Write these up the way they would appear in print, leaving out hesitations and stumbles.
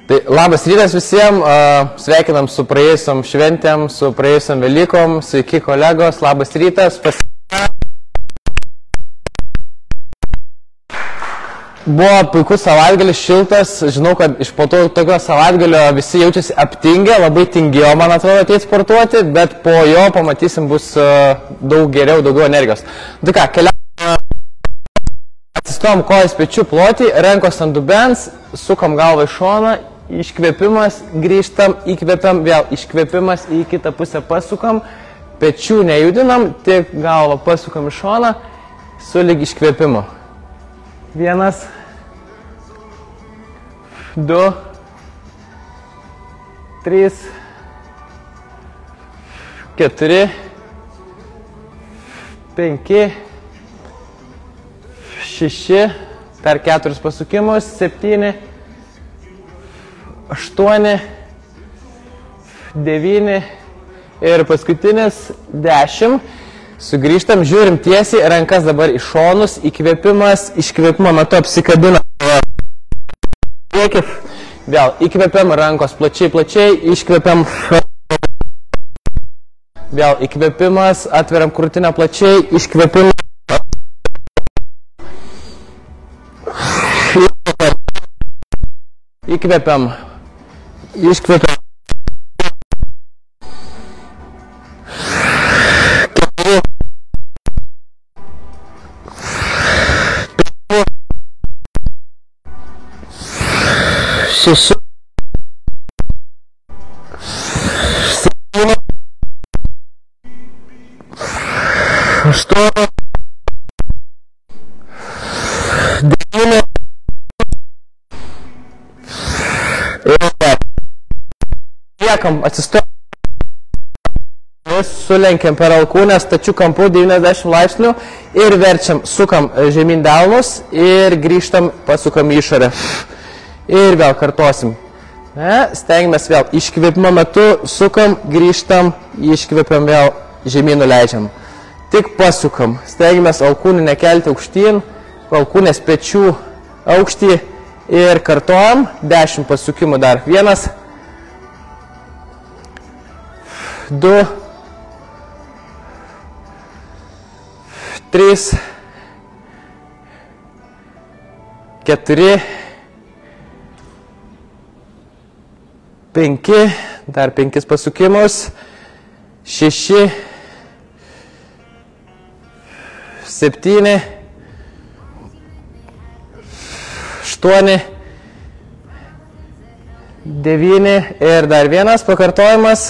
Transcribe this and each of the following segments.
Tai labas rytas visiems, sveikinam su praėjusiam šventėm, su praėjusiam Velykom, sveiki kolegos, labas rytas. Buvo puikus savaitgalis, šiltas, žinau, kad iš po tokio savaitgalio visi jaučiasi aptingę, labai tingėjo, man atrodo, ateit sportuoti, bet po jo pamatysim bus daug geriau, daugiau energijos. Tai ką, keliaujame, atsistojom kojas pečių plotį, rankos ant dubens, sukam galvą į šoną, iškvėpimas, grįžtam, įkvėpiam, vėl iškvėpimas, į kitą pusę pasukam, pečių nejudinam, tik galvą pasukam į šoną, sulig iškvėpimu. 1, 2, 3, 4, 5, 6, dar 4 pasukimus, 7, 8, 9 ir paskutinis 10. Sugrįžtam, žiūrim tiesiai, rankas dabar į šonus, įkvėpimas, iškvėpimo metu apsikabina. Vėl įkvėpiam, rankos plačiai, iškvėpiam. Vėl įkvėpimas, atveriam krūtinę plačiai, iškvėpimas. Įkvėpiam, iškvėpiam. 6, 7, 8, 9 ir liekam, atsistojam, sulenkiam per alkūnę stačių kampų 90 laipsnių ir verčiam, sukam žemyn delnus ir grįžtam, pasukam į išorę. Ir vėl kartosim. Stengiamės vėl iškvėpimo metu, sukam, grįžtam, iškvėpiam vėl, žemyn nuleidžiam. Tik pasukam. Stengiamės alkūnį nekelti aukštyn, alkūnės pečių aukštį ir kartojam. 10 pasukimų dar. 1, 2, 3, 4, 5, dar 5 pasukimus, 6, 7, 8, 9 ir dar 1 pakartojimas,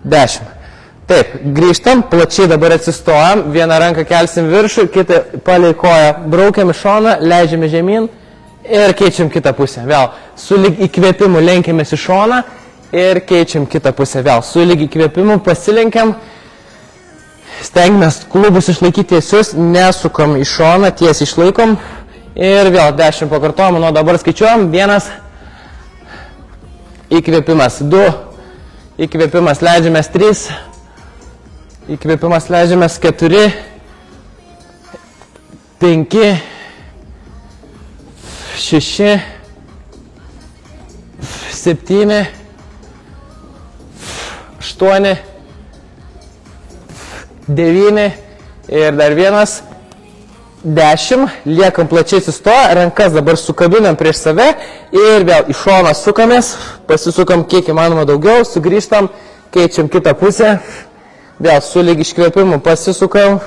10. Taip, grįžtam, plačiai dabar atsistojam, vieną ranką kelsim viršų, kitą palei koją braukiam į šoną, leidžiame žemyn. Ir keičiam kitą pusę. Vėl sulig įkvėpimu lenkiamės į šoną ir keičiam kitą pusę. Vėl sulig įkvėpimu pasilenkiam. Stengiamės klubus išlaikyti tiesius, nesukam į šoną, tiesiai išlaikom. Ir vėl 10 pakartojimų, nuo dabar skaičiuojam. 1, įkvėpimas 2, įkvėpimas leidžiamės 3, įkvėpimas leidžiamės 4, 5, 6, 7, 8, 9 ir dar 1, 10. Liekam plačiai atsistoję, rankas dabar sukabinam prieš save ir vėl į šoną sukamės, pasisukam kiek įmanoma daugiau, sugrįžtam, keičiam kitą pusę, vėl sulig iškvėpimu pasisukam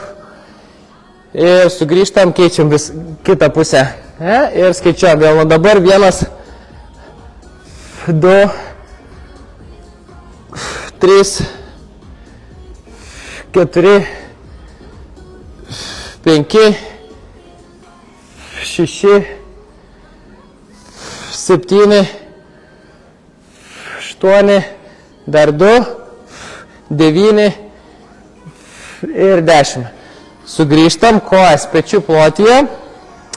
ir sugrįžtam, keičiam vis kitą pusę. Ir skaičiuojam vėl nuo dabar 1, 2, 3, 4, 5, 6, 7, 8, dar 2, 9 ir 10. Sugrįžtam, kojas pečių plotyje.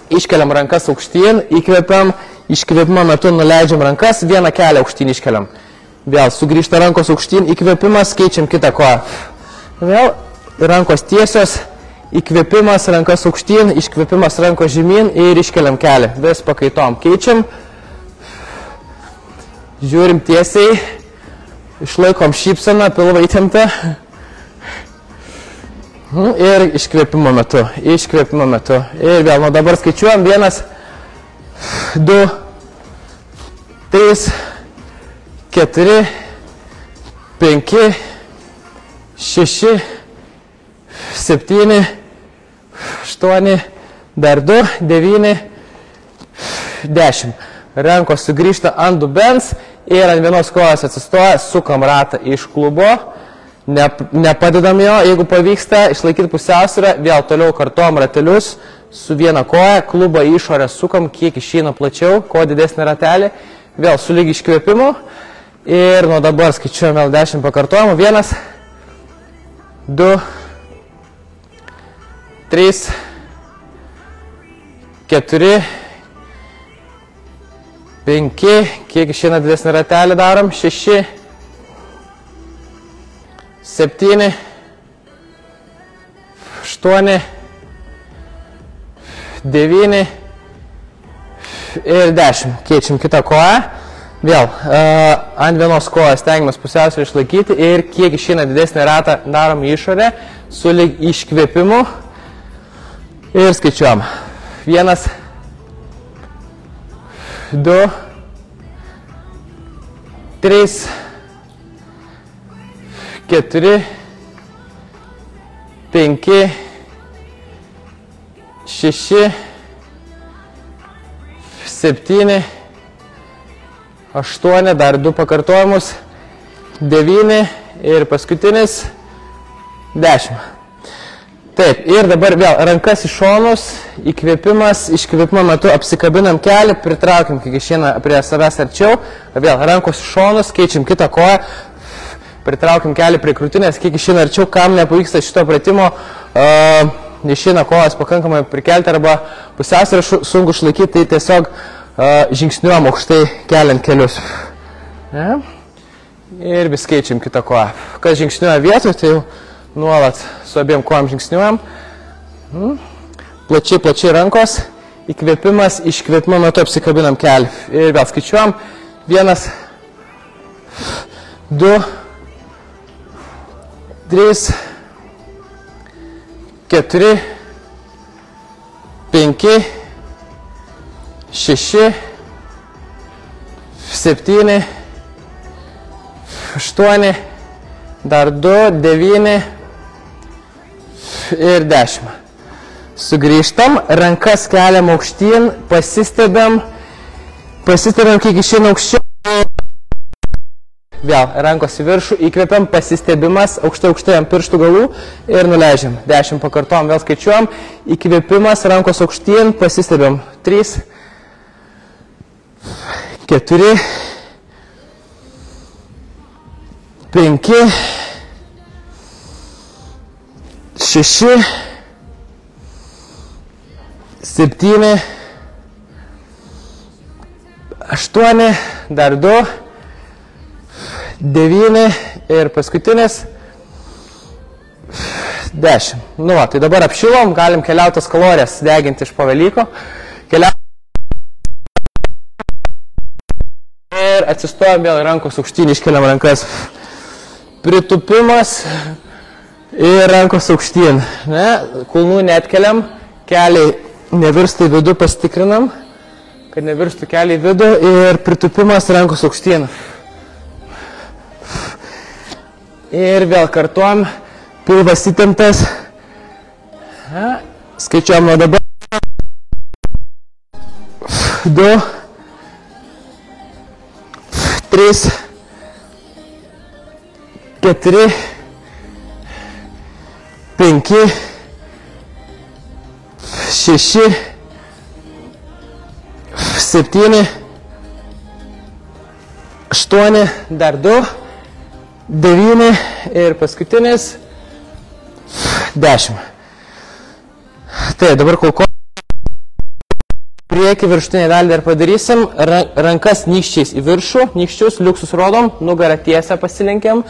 Iškeliam rankas aukštyn, įkvėpiam, iškvėpimo metu nuleidžiam rankas, vieną kelią aukštyn iškeliam. Vėl sugrįžta rankos aukštyn, įkvėpimas, keičiam kitą koją. Vėl rankos tiesios, įkvėpimas, rankas aukštyn, iškvėpimas rankos žemyn ir iškeliam kelią. Vis pakaitom keičiam, Žiūrim tiesiai, išlaikom šypseną, pilvą įtemptą. Ir iškvėpimo metu. Ir vėl, nuo dabar skaičiuojam. 1, 2, 3, 4, 5, 6, 7, 8, dar 2, 9, 10. Rankos sugrįžta ant dubens ir ant vienos kojos atsistoja, sukam ratą iš klubo, nepadedam jo, jeigu pavyksta, išlaikyti pusiausvyrą, vėl toliau kartuojam ratelius su viena koja, klubą į išorę sukam, kiek išeina plačiau, kuo didesnį ratelį, vėl sulyg iškvėpimu ir nuo dabar skaičiuojam vėl 10 pakartojimų, 1, 2, 3, 4, 5, kiek išeina didesnį ratelį darom, 6, 7, 8, 9 ir 10. Keičiam kitą koją. Vėl ant vienos kojos stengiamės pusiausvyrą išlaikyti ir kiek išeina didesnį ratą darom į išorę, sulyg iškvėpimu ir skaičiuojam. 1, 2, 3, 4, 5, 6, 7, 8, dar 2 pakartojimus, 9 ir paskutinis 10. Taip, ir dabar vėl rankas į šonus, įkvėpimas, iškvėpimo metu apsikabinam kelį, pritraukim, kiek išeina prie savęs arčiau, vėl rankos į šonus, keičiam kitą koją, pritraukim kelį prie krūtinės, kiek išeina arčiau, kam nepavyksta šito pratimo, išeina kojas pakankamai prikelti arba pusiausvyrą sunku išlaikyti, tai tiesiog žingsniuojam aukštai keliant kelius. Ir vis keičiam kitą koją. Kas žingsniuoja vietoj, tai jau nuolat su abiem kojom žingsniuojam. Plačiai rankos, įkvėpimas, iškvėpimo metu apsikabinam kelį. Ir vėl skaičiuojam. 1, 2, 3, 4, 5, 6, 7, 8, dar 2, 9 ir 10. Sugrįžtam, rankas keliam aukštyn, pasistebėm, kiek išeina aukščiau. Vėl rankos į viršų, įkvepiam, pasistebimas, aukštai ant pirštų galų ir nuleidžiam. 10 pakartojam, vėl skaičiuojam, įkvėpimas, rankos aukštyn, pasistebėm. 3, 4, 5, 6, 7, 8, dar 2, 9 ir paskutinis 10. Nu, va, tai dabar apšilom, galim keliautas kalorijas deginti iš po Velyko. Ir atsistojam vėl rankos aukštyn, iškeliam rankas. Pritupimas ir rankos aukštyn. Kulnų netkeliam, keliai nevirstų į vidų, pasitikrinam, kad nevirstų keliai į vidų ir pritupimas rankos aukštyn. Ir vėl kartuojam, pilvas įtemptas. Skaičiuojam nuo dabar. 2, 3, 4, 5, 6, 7, 8, dar 2, 9 ir paskutinis 10. Tai dabar kol priekį viršutinę dalį dar padarysim, rankas nykščiais į viršų, nykščius, liuksus rodom, nugarą tiesę pasilenkiam,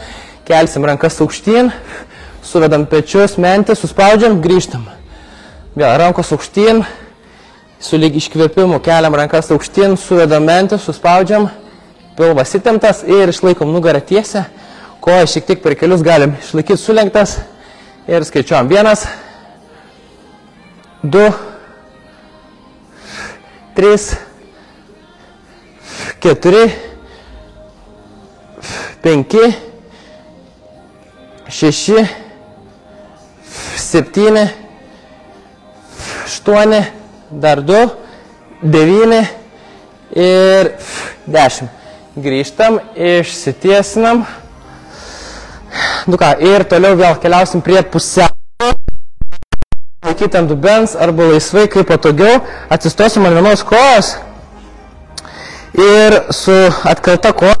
kelsim rankas aukštyn, suvedam pečius, mentis, suspaudžiam, grįžtam. Vėl rankos aukštyn, sulyg iškvėpimu, keliam rankas aukštyn, suvedam mentis, suspaudžiam, pilvas įtemptas ir išlaikom nugarą tiesę, koją šiek tiek per kelius galim išlaikyti sulenktas ir skaičiuojam 1, 2, 3, 4, 5, 6, 7, 8, dar 2, 9 ir 10. Grįžtam, išsitiesinam. Nu ką, ir toliau vėl keliausim prie pusiau. Laikyti ant dubens arba laisvai, kaip patogiau. Atsistosim ant vienos kojos ir su atkelta koja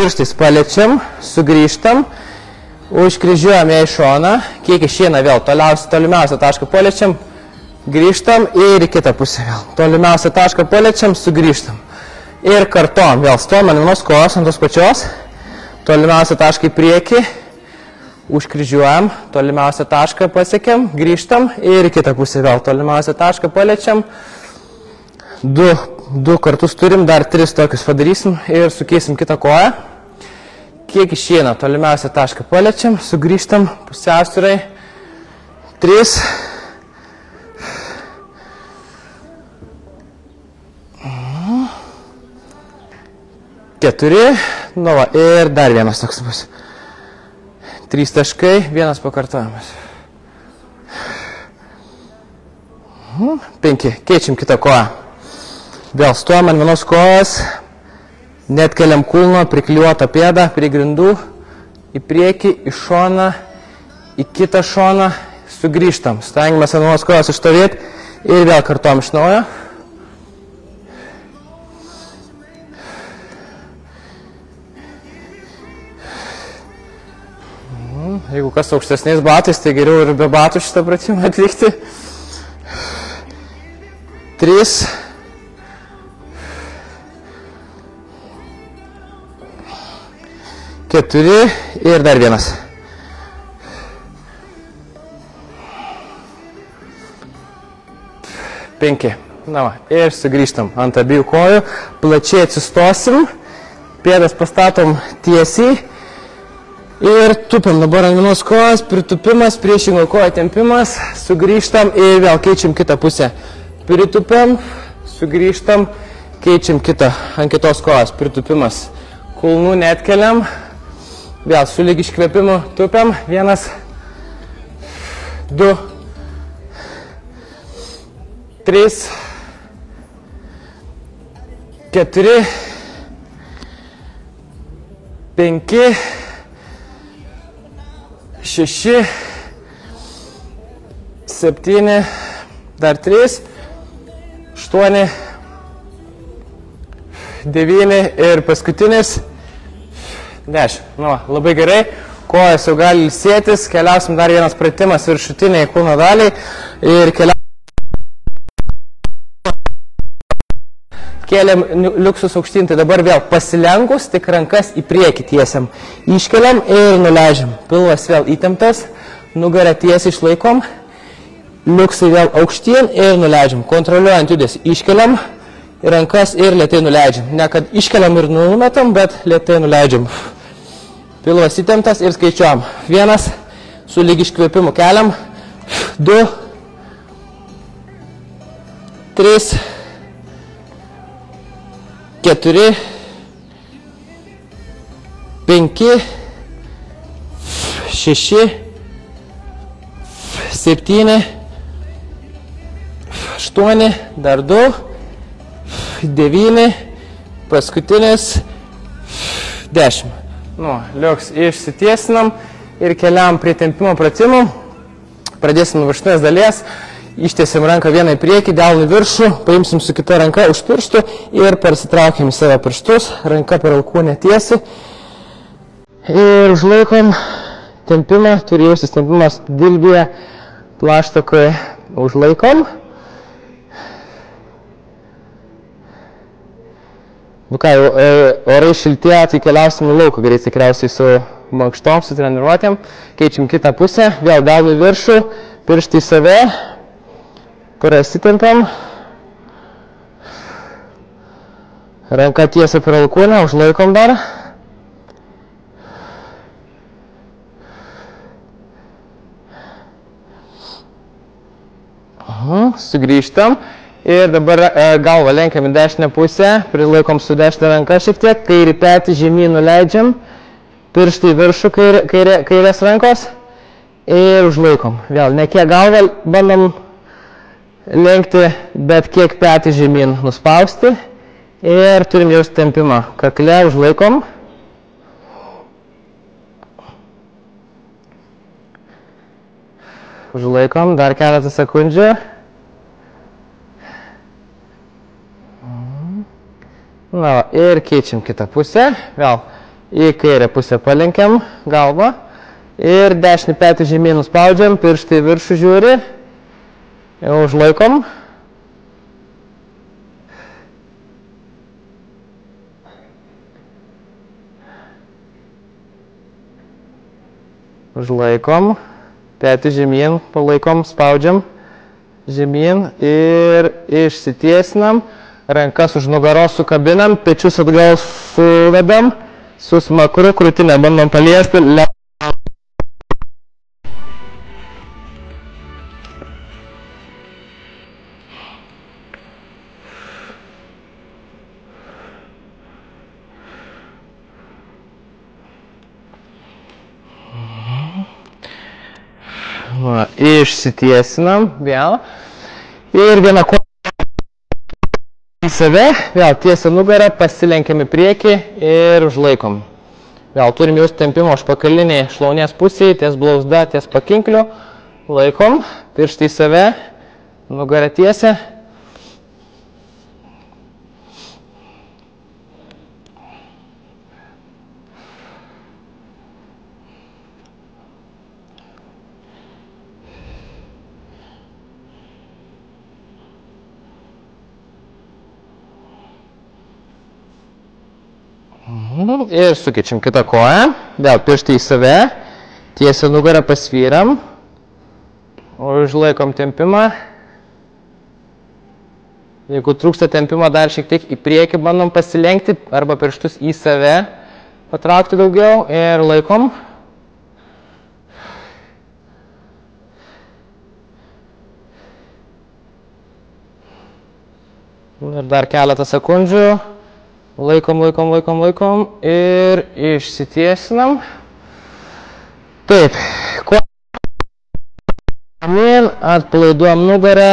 pirštais paliečiam, sugrįžtam, užkryžiuojam ją į šoną, kiek išeina vėl tolimiausią tašką paliečiam, grįžtam ir į kitą pusę vėl. Tolimiausią tašką paliečiam, sugrįžtam. Ir kartom vėl stojam ant vienos kojos, ant tos pačios, tolimiausią tašką į priekį, užkryžiuojam, tolimiausią tašką pasiekiam, grįžtam ir į kitą pusę vėl. Tolimiausią tašką paliečiam, 2 kartus turim, dar 3 tokius padarysim ir sukeisim kitą koją. Kiek išeina, tolimiausią tašką paliečiam, sugrįžtam pusiausvyrai, 3, 4, nu va, ir dar vienas toks bus. 3 taškai, vienas pakartojimas. 5, keičiam kitą koją. Vėl stojam ant vienos kojos, net keliam kulną, priklijuotą pėdą prie grindų, į priekį, į šoną, į kitą šoną, sugrįžtam. Stengiamės ant vienos kojos išstovėti ir vėl kartuojam iš naujo. Jeigu kas aukštesniais batais, tai geriau ir be batų šitą pratimą atlikti. 3, 4 ir dar vienas. 5. Na va, ir sugrįžtam ant abiejų kojų, plačiai atsistosim, pėdas pastatom tiesiai. Ir tupiam dabar ant vienos kojos, pritupimas, priešingo kojo tempimas, sugrįžtam ir vėl keičiam kitą pusę. Pritupiam, sugrįžtam, keičiam kitą ant kitos kojos, pritupimas. Kulnų netkeliam, vėl sulyg iškvėpimu tupiam, 1, 2, 3, 4, 5, 6, 7, dar 3, 8, 9 ir paskutinis 10. Nu, labai gerai, kojas jau gali ilsėtis, keliausim dar vienas pratimas viršutiniai kūno daliai ir kėliam liuksus aukštyn, tai dabar vėl pasilenkus, tik rankas į priekį tiesiam. Iškeliam ir nuleidžiam. Pilvas vėl įtemptas, nugarą tiesiai išlaikom, liuksai vėl aukštyn ir nuleidžiam. Kontroliuojant judesį, iškeliam rankas ir lėtai nuleidžiam. Ne kad iškeliam ir numetam, bet lėtai nuleidžiam. Pilvas įtemptas ir skaičiuojam. 1, su lyg iškvėpimu keliam, 2, 3, 4, 5, 6, 7, 8, dar 2, 9, paskutinis 10. Nu, liuks, išsitiesinam ir keliam prie tempimo pratimų. Pradėsim nuo viršutinės dalies. Ištiesim ranką vieną į priekį, delną į viršų, paimsim su kita ranka už pirštų ir persitraukim į save pirštus, ranka per alkūnę tiesi ir užlaikom tempimą, turi jausis tempimas dilbėje, plaštakoje, užlaikom. Nu ką, orai šiltėja, tai keliausim į lauką, greitai tikriausiai su mankštom, su treniruotėm, keičiam kitą pusę, vėl delną į viršų, pirštį į save. Kurias įtempiam. Ranka tiesa per alkūnę, užlaikom dar. Sugrįžtam. Ir dabar galvą lenkiam į dešinę pusę, prilaikom su dešinė ranka šiek tiek, kairį petį žemyn nuleidžiam, pirštai viršų kairės rankos ir užlaikom. Vėl ne kiek galvą bandom lenkti, bet kiek petį žemyn nuspausti ir turim jausti tempimą. Kakle užlaikom. Užlaikom dar keletą sekundžių. Na, ir keičiam kitą pusę, vėl į kairę pusę palenkiam galvą ir dešinį petį žemyn nuspaudžiam, pirštai viršų žiūri, užlaikom. Užlaikom, petį žemyn, palaikom, spaudžiam žemyn ir išsitiesinam. Rankas už nugaros sukabinam, pečius atgal suvedam, su smakru krūtinę bandom paliesti. Va, išsitiesinam vėl ir vieną koją į save, vėl tiesia nugarą, pasilenkiam į priekį ir užlaikom. Vėl turim jausti tempimą užpakaliniai šlaunies pusėje, ties blauzda, ties pakinkliu. Laikom, pirštai į save, nugarą tiesia. Ir sukeičiam kitą koją, vėl pirštai į save, tiesia nugarą pasvyram, užlaikom tempimą. Jeigu trūksta tempimo, dar šiek tiek į priekį bandom pasilenkti arba pirštus į save patraukti daugiau ir laikom. Ir dar keletą sekundžių. Laikom ir išsitiesinam. Taip, atpalaiduojam nugarą,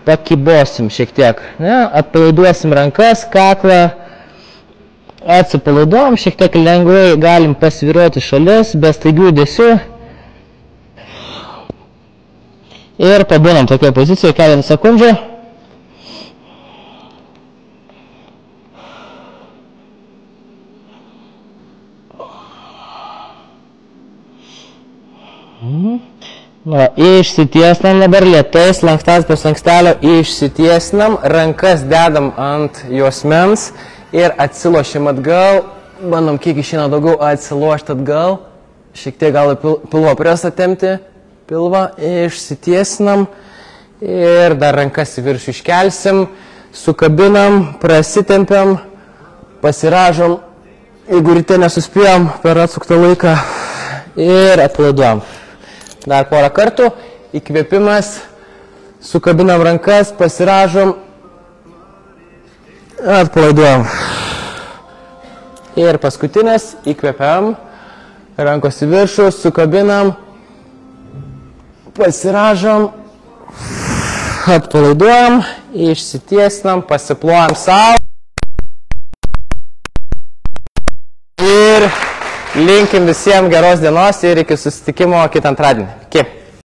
pakibosim šiek tiek. Atpalaiduosim rankas, kaklą, atsipalaiduojam, šiek tiek lengvai galim pasvyruoti šalis, be staigių judesių. Ir pabūnam tokioje pozicijoje keletą sekundžių. Išsitiesnam dabar lėtai, slankstels po slankstelio, išsitiesnam, rankas dedam ant juosmens ir atsilošiam atgal, bandom kiek išeina daugiau atsilošti atgal, šiek tiek gal pilvo presą tempti, pilvą, išsitiesnam ir dar rankas į viršų iškelsim, sukabinam, prasitempiam, pasiražom, jeigu ryte nesuspėjom per atsuktą laiką ir atpalaiduojam. Dar porą kartų, įkvėpimas, sukabinam rankas, pasiražom, atpalaiduojam. Ir paskutinis, įkvėpiam, rankos į viršų, sukabinam, pasiražom, atpalaiduojam, išsitiesinam, pasiplojam savo. Ir linkim visiems geros dienos ir iki susitikimo kitą antradienį. Iki.